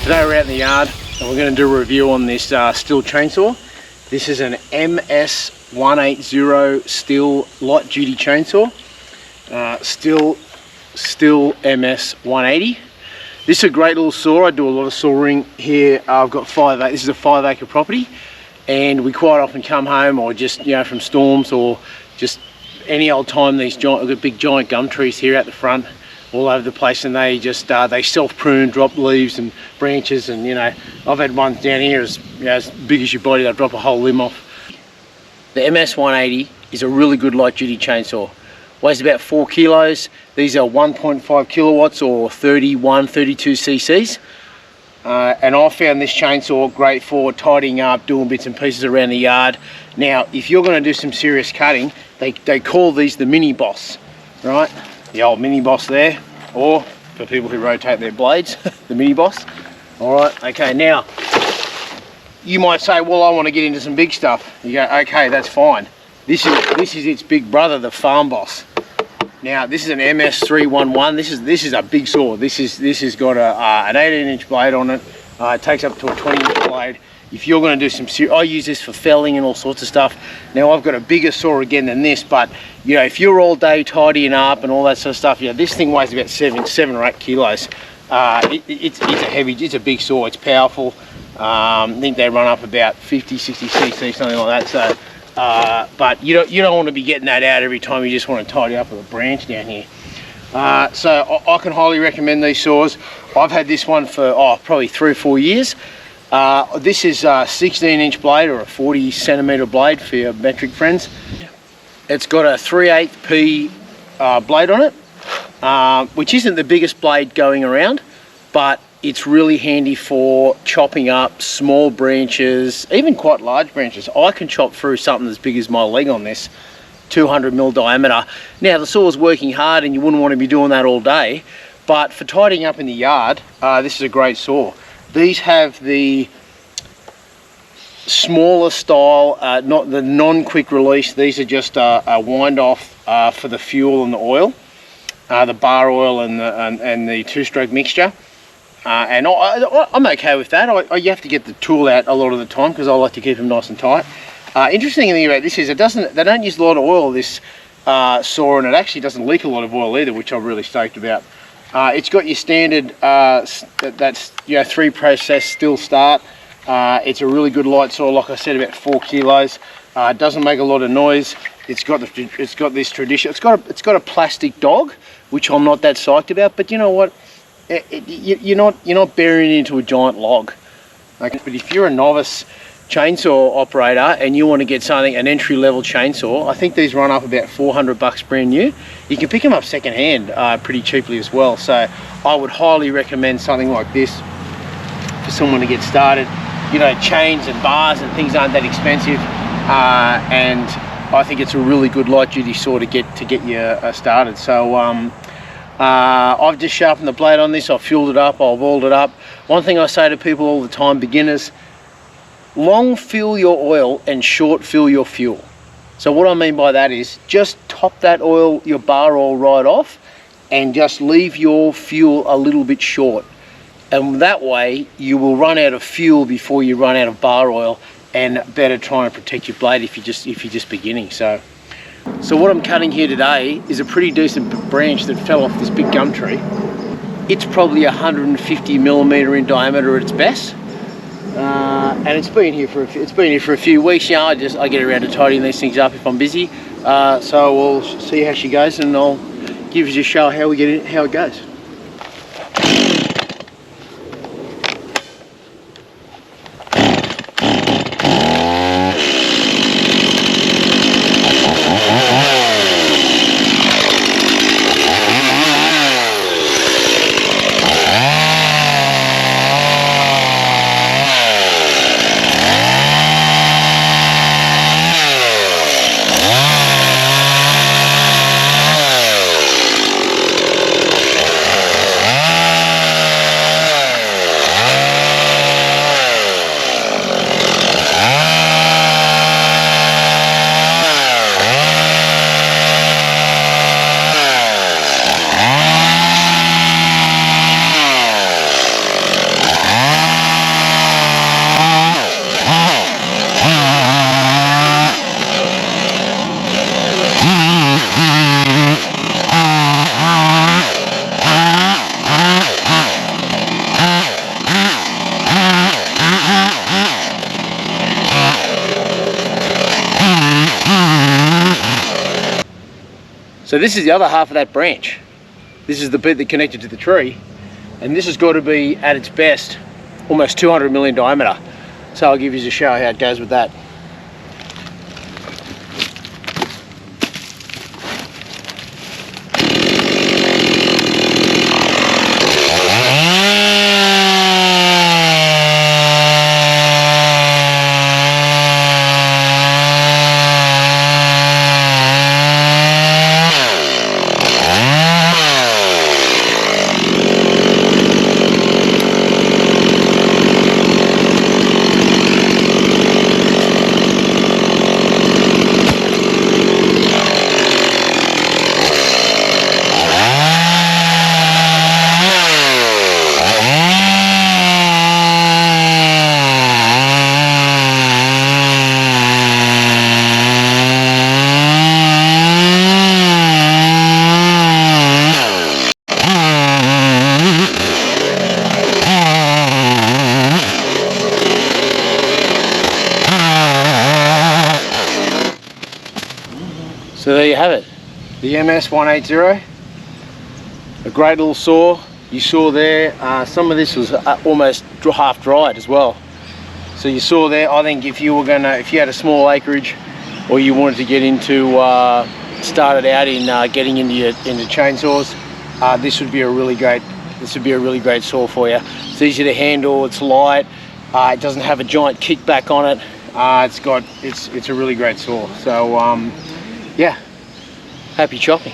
Today we're out in the yard and we're going to do a review on this Stihl chainsaw. This is an MS180 Stihl light duty chainsaw. Stihl MS180. This is a great little saw. I do a lot of sawing here. I've got this is a 5 acre property, and we quite often come home or just, you know, from storms or just any old time, these big giant gum trees here out the front all over the place, and they just they self-prune, drop leaves and branches, and you know, I've had ones down here as big as your body. They'll drop a whole limb off. The MS180 is a really good light duty chainsaw. Weighs about 4 kilos. These are 1.5 kilowatts or 32 cc's. And I found this chainsaw great for tidying up, doing bits and pieces around the yard. Now, if you're going to do some serious cutting, they call these the mini boss, right? The old mini boss there, or for people who rotate their blades, the mini boss. All right, okay, now you might say, well, I want to get into some big stuff. You go, okay, that's fine. This is its big brother, the farm boss. Now, this is an MS311. This is a big saw. This has got an 18-inch blade on it. It takes up to a 20-inch blade. If you're going to do some I use this for felling and all sorts of stuff. Now, I've got a bigger saw again than this, but you know, if you're all day tidying up and all that sort of stuff, yeah, this thing weighs about 7 or 8 kilos. It's a big saw. It's powerful. I think they run up about 50, 60 cc, something like that. So, but you don't want to be getting that out every time you just want to tidy up with a branch down here. So I can highly recommend these saws. I've had this one for probably 3 or 4 years. This is a 16-inch blade or a 40 centimeter blade for your metric friends. It's got a 3/8 P blade on it, which isn't the biggest blade going around, but it's really handy for chopping up small branches, even quite large branches. I can chop through something as big as my leg on this, 200mm diameter. Now, the saw's working hard and you wouldn't want to be doing that all day, but for tidying up in the yard, this is a great saw. These have the smaller style, not the non-quick release. These are just a wind off for the fuel and the oil, the bar oil and the two-stroke mixture. And I'm okay with that. You have to get the tool out a lot of the time because I like to keep them nice and tight. Interesting thing about this is they don't use a lot of oil, this saw, and it actually doesn't leak a lot of oil either, which I'm really stoked about. It's got your standard, that's 3-process Stihl start. It's a really good light saw, like I said, about 4 kilos. It doesn't make a lot of noise. It's got this tradition. It's got a plastic dog, which I'm not that psyched about. But you know what? You're not burying it into a giant log. Okay? But if you're a novice chainsaw operator and you want to get an entry-level chainsaw, I think these run up about $400 brand new. You can pick them up second-hand pretty cheaply as well. So I would highly recommend something like this for someone to get started. You know, chains and bars and things aren't that expensive, and I think it's a really good light-duty saw to get you started. So I've just sharpened the blade on this. I've fueled it up. I've oiled it up. One thing I say to people all the time, beginners: long fill your oil and short fill your fuel. So what I mean by that is just top that oil, your bar oil, right off, and just leave your fuel a little bit short. And that way you will run out of fuel before you run out of bar oil, and better try and protect your blade if you're just beginning. So what I'm cutting here today is a pretty decent branch that fell off this big gum tree. It's probably 150mm in diameter at its best. And it's been here for a few weeks. You know, I get around to tidying these things up if I'm busy. So we'll see how she goes, and I'll give you a show how it goes. So this is the other half of that branch. This is the bit that connected to the tree, and this has got to be at its best almost 200 mm in diameter. So I'll give you a show how it goes with that. So there you have it, the MS180, a great little saw. You saw there, some of this was almost half dried as well. So you saw there, I think if you had a small acreage, or you wanted to get into, started out in getting into chainsaws, this would be a really great saw for you. It's easy to handle, it's light, it doesn't have a giant kickback on it. It's a really great saw. So yeah, happy chopping.